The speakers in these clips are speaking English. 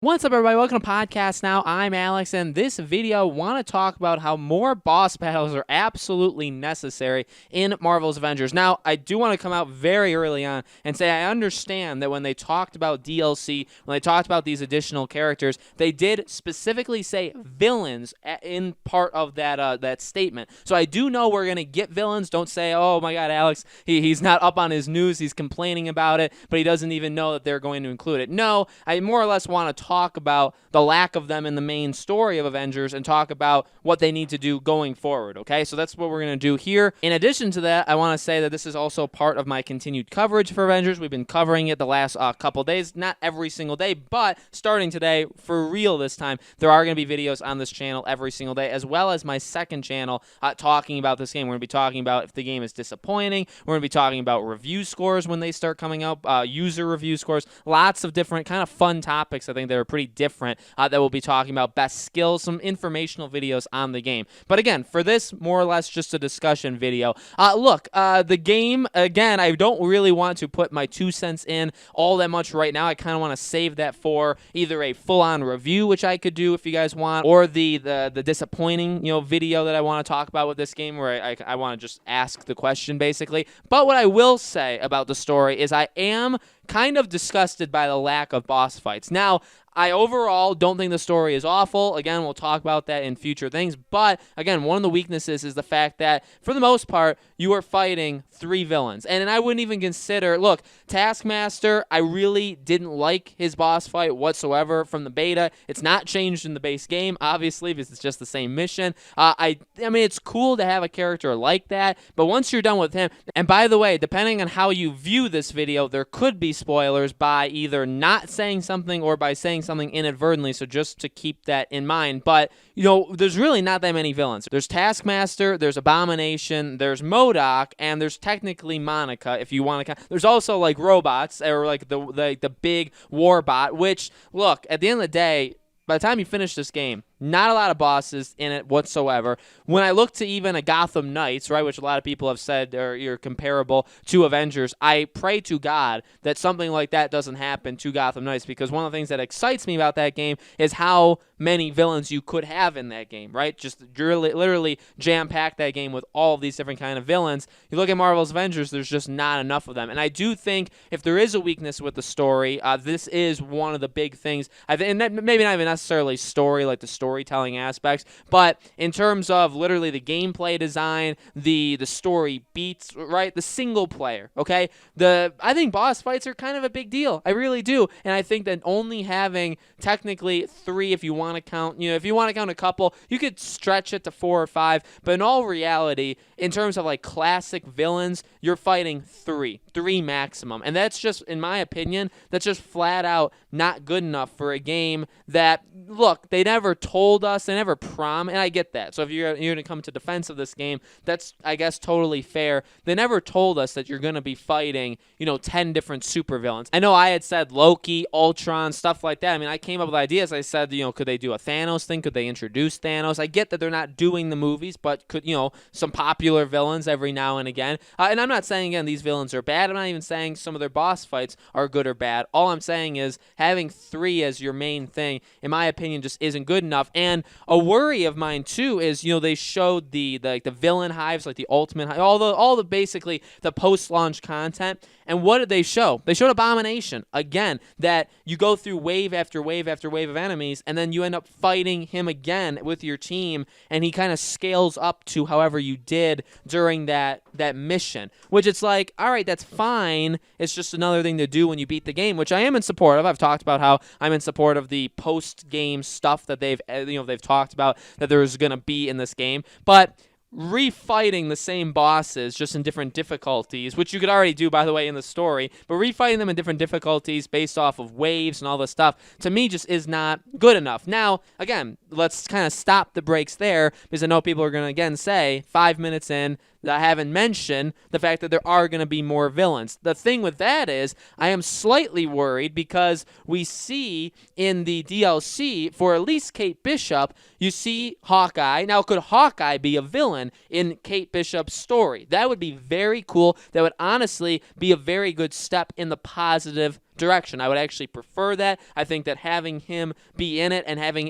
What's up, everybody? Welcome to Podcast Now. I'm Alex, and this video, I want to talk about how more boss battles are absolutely necessary in Marvel's Avengers. Now, I do want to come out very early on and say I understand that when they talked about DLC, when they talked about these additional characters, they did specifically say villains in part of that statement. So I do know we're going to get villains. Don't say, oh my God, Alex, he's not up on his news, he's complaining about it, but he doesn't even know that they're going to include it. No, I more or less want to talk about the lack of them in the main story of Avengers and talk about what they need to do going forward, okay? So that's what we're going to do here. In addition to that, I want to say that this is also part of my continued coverage for Avengers. We've been covering it the last couple days, not every single day, but starting today, for real this time, there are going to be videos on this channel every single day, as well as my second channel talking about this game. We're going to be talking about if the game is disappointing. We're going to be talking about review scores when they start coming out, user review scores, lots of different kind of fun topics, I think, that are pretty different that we'll be talking about, best skills, some informational videos on the game. But again, for this, more or less just a discussion video. Look, the game, again, I don't really want to put my 2 cents in all that much right now. I kind of want to save that for either a full-on review, which I could do if you guys want, or the disappointing, video that I want to talk about with this game, where I want to just ask the question, basically. But what I will say about the story is I am kind of disgusted by the lack of boss fights. Now, I overall don't think the story is awful. Again, we'll talk about that in future things. But, again, one of the weaknesses is the fact that, for the most part, you are fighting 3 villains. And I wouldn't even consider, look, Taskmaster, I really didn't like his boss fight whatsoever from the beta. It's not changed in the base game, obviously, because it's just the same mission. I mean, it's cool to have a character like that, but once you're done with him, and by the way, depending on how you view this video, there could be spoilers by either not saying something or by saying something inadvertently, so just to keep that in mind. But, there's really not that many villains. There's Taskmaster, there's Abomination, there's MODOK, and there's technically Monica, if you want to count. There's also, like, robots, or, like, the big war bot, which, look, at the end of the day, by the time you finish this game, not a lot of bosses in it whatsoever. When I look to even a Gotham Knights, right, which a lot of people have said are comparable to Avengers, I pray to God that something like that doesn't happen to Gotham Knights, because one of the things that excites me about that game is how many villains you could have in that game, right? Just literally jam-pack that game with all of these different kind of villains. You look at Marvel's Avengers, there's just not enough of them. And I do think if there is a weakness with the story, this is one of the big things. And maybe not even necessarily story, like the storytelling aspects, but in terms of literally the gameplay design, the story beats, right? The single player, okay? I think boss fights are kind of a big deal. I really do. And I think that only having technically 3, if you want to count, if you want to count a couple, you could stretch it to 4 or 5, but in all reality, in terms of like classic villains, you're fighting 3 maximum. And that's just, in my opinion, that's just flat out not good enough for a game that, look, they never told us, they never promised, and I get that. So if you're going to come to defense of this game, that's, I guess, totally fair. They never told us that you're going to be fighting, 10 different supervillains. I know I had said Loki, Ultron, stuff like that. I mean, I came up with ideas. I said, could they do a Thanos thing? Could they introduce Thanos? I get that they're not doing the movies, but could, some popular villains every now and again. And I'm not saying, again, these villains are bad. I'm not even saying some of their boss fights are good or bad. All I'm saying is having 3 as your main thing, in my opinion, just isn't good enough. And a worry of mine too is, they showed the villain hives, like the ultimate hive, all the basically the post-launch content. And what did they show? They showed Abomination again, that you go through wave after wave after wave of enemies, and then you end up fighting him again with your team, and he kind of scales up to however you did during that mission, which it's like, all right, that's fine. It's just another thing to do when you beat the game, which I am in support of. I've talked about how I'm in support of the post-game stuff that they've talked about that there's going to be in this game, but refighting the same bosses just in different difficulties, which you could already do, by the way, in the story, but refighting them in different difficulties based off of waves and all this stuff, to me, just is not good enough. Now, again, let's kind of stop the brakes there, because I know people are going to, again, say 5 minutes in, I haven't mentioned the fact that there are going to be more villains. The thing with that is I am slightly worried because we see in the DLC for at least Kate Bishop, you see Hawkeye. Now, could Hawkeye be a villain in Kate Bishop's story? That would be very cool. That would honestly be a very good step in the positive direction. I would actually prefer that. I think that having him be in it and having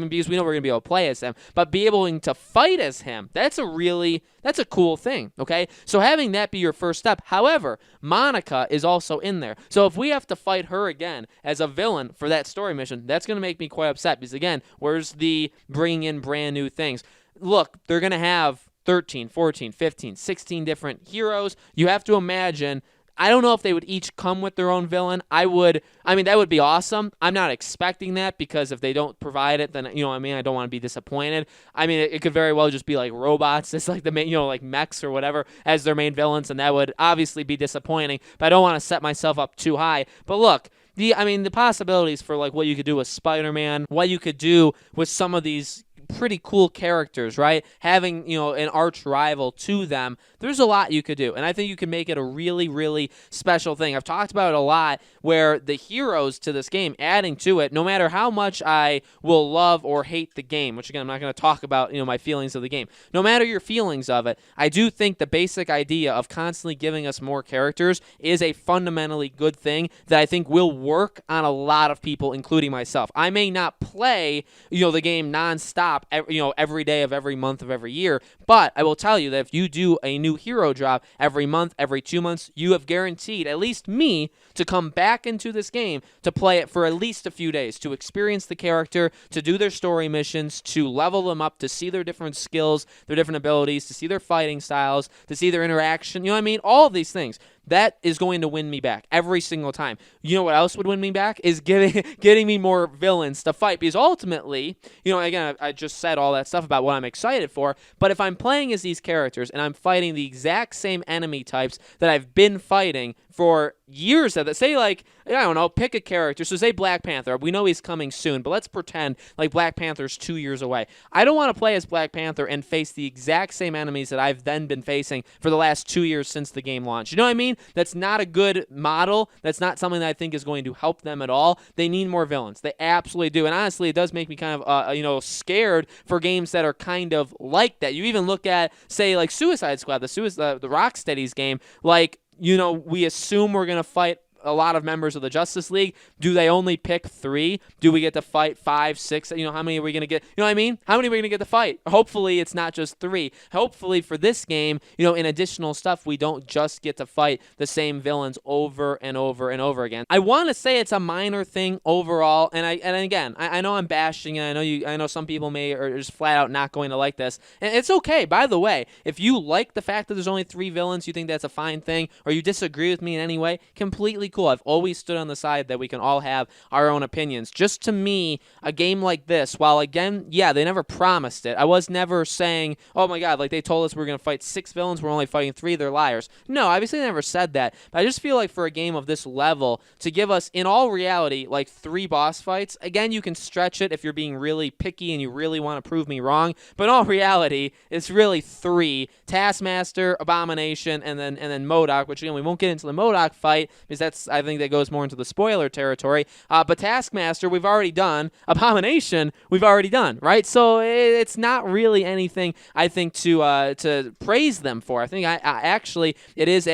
because we know we're gonna be able to play as him, but be able to fight as him, that's a cool thing. Okay, so having that be your first step. However, Monica is also in there, so if we have to fight her again as a villain for that story mission, that's gonna make me quite upset, because again, where's the bringing in brand new things? Look, they're gonna have 13, 14, 15, 16 different heroes. You have to imagine, I don't know if they would each come with their own villain. That would be awesome. I'm not expecting that, because if they don't provide it, then, I don't want to be disappointed. It could very well just be like robots, it's like the main, like mechs or whatever as their main villains, and that would obviously be disappointing, but I don't want to set myself up too high. But look, the possibilities for like what you could do with Spider-Man, what you could do with some of these pretty cool characters, right? Having, an arch rival to them, there's a lot you could do, and I think you can make it a really, really special thing. I've talked about it a lot, where the heroes to this game, adding to it, no matter how much I will love or hate the game, which again, I'm not going to talk about, my feelings of the game. No matter your feelings of it, I do think the basic idea of constantly giving us more characters is a fundamentally good thing that I think will work on a lot of people, including myself. I may not play, the game nonstop, every day of every month of every year, but I will tell you that if you do a new hero drop every month, every 2 months, you have guaranteed at least me to come back into this game to play it for at least a few days, to experience the character, to do their story missions, to level them up, to see their different skills, their different abilities, to see their fighting styles, to see their interaction, all of these things. That is going to win me back every single time. You know what else would win me back? Is getting me more villains to fight. Because ultimately, again, I just said all that stuff about what I'm excited for, but if I'm playing as these characters and I'm fighting the exact same enemy types that I've been fighting for years, say like, I don't know, pick a character. So say Black Panther. We know he's coming soon, but let's pretend like Black Panther's 2 years away. I don't want to play as Black Panther and face the exact same enemies that I've then been facing for the last 2 years since the game launched. You know what I mean? That's not a good model. That's not something that I think is going to help them at all. They need more villains. They absolutely do. And honestly, it does make me kind of, scared for games that are kind of like that. You even look at, say, like Suicide Squad, the Rocksteady's game, like, we assume we're going to fight a lot of members of the Justice League. Do they only pick 3? Do we get to fight 5, 6? How many are we going to get? You know what I mean? How many are we going to get to fight? Hopefully it's not just 3. Hopefully for this game, in additional stuff, we don't just get to fight the same villains over and over and over again. I want to say it's a minor thing overall, and again, I know I'm bashing, and I know some people are just flat out not going to like this, and it's okay. By the way, if you like the fact that there's only 3 villains, you think that's a fine thing, or you disagree with me in any way, completely cool. I've always stood on the side that we can all have our own opinions. Just to me, a game like this, while again, yeah, they never promised it. I was never saying, oh my god, like they told us we're going to fight 6 villains, we're only fighting 3, they're liars. No, obviously they never said that. But I just feel like for a game of this level, to give us, in all reality, like 3 boss fights, again, you can stretch it if you're being really picky and you really want to prove me wrong. But in all reality, it's really 3. Taskmaster, Abomination, and then MODOK, which again, we won't get into the MODOK fight, because I think that goes more into the spoiler territory. But Taskmaster, we've already done. Abomination, we've already done, right? So it's not really anything, I think, to praise them for. I think I actually, it is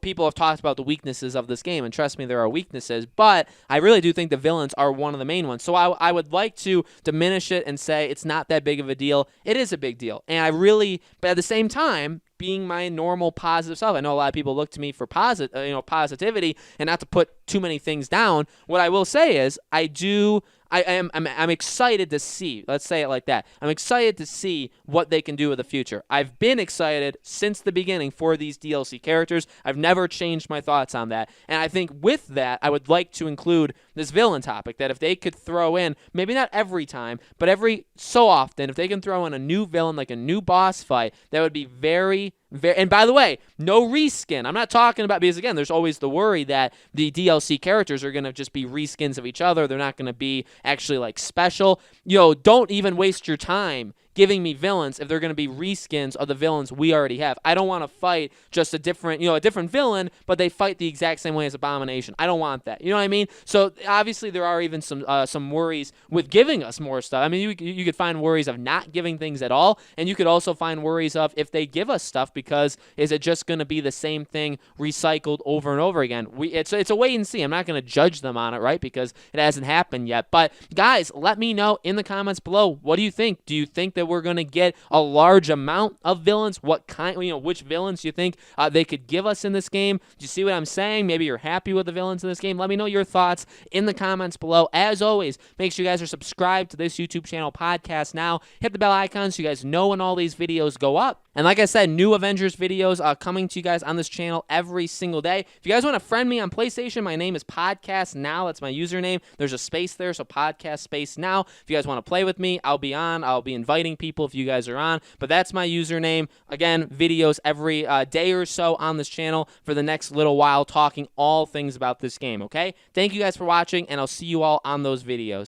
people have talked about the weaknesses of this game, and trust me, there are weaknesses, but I really do think the villains are one of the main ones. So I would like to diminish it and say it's not that big of a deal. It is a big deal. And but at the same time, being my normal positive self. I know a lot of people look to me for positivity, and not to put too many things down. What I will say is I'm excited to see, let's say it like that. I'm excited to see what they can do with the future. I've been excited since the beginning for these DLC characters. I've never changed my thoughts on that. And I think with that, I would like to include this villain topic, that if they could throw in, maybe not every time, but every so often, if they can throw in a new villain, like a new boss fight, that would be very, and by the way, no reskin. I'm not talking about, because again, there's always the worry that the DLC characters are going to just be reskins of each other. They're not going to be actually like special. Don't even waste your time giving me villains if they're going to be reskins of the villains we already have. I don't want to fight just a different, a different villain, but they fight the exact same way as Abomination. I don't want that. You know what I mean? So obviously there are even some worries with giving us more stuff. I mean, you could find worries of not giving things at all, and you could also find worries of if they give us stuff, because is it just going to be the same thing recycled over and over again? It's a wait and see. I'm not going to judge them on it, right? Because it hasn't happened yet. But guys, let me know in the comments below. What do you think? Do you think that we're going to get a large amount of villains? What kind? Which villains do you think they could give us in this game? Do you see what I'm saying? Maybe you're happy with the villains in this game. Let me know your thoughts in the comments below. As always, make sure you guys are subscribed to this YouTube channel, Podcast Now. Hit the bell icon so you guys know when all these videos go up. And like I said, new Avengers videos coming to you guys on this channel every single day. If you guys want to friend me on PlayStation, my name is Podcast Now. That's my username. There's a space there, so Podcast Space Now. If you guys want to play with me, I'll be on. I'll be inviting people if you guys are on. But that's my username. Again, videos every day or so on this channel for the next little while, talking all things about this game, okay? Thank you guys for watching, and I'll see you all on those videos.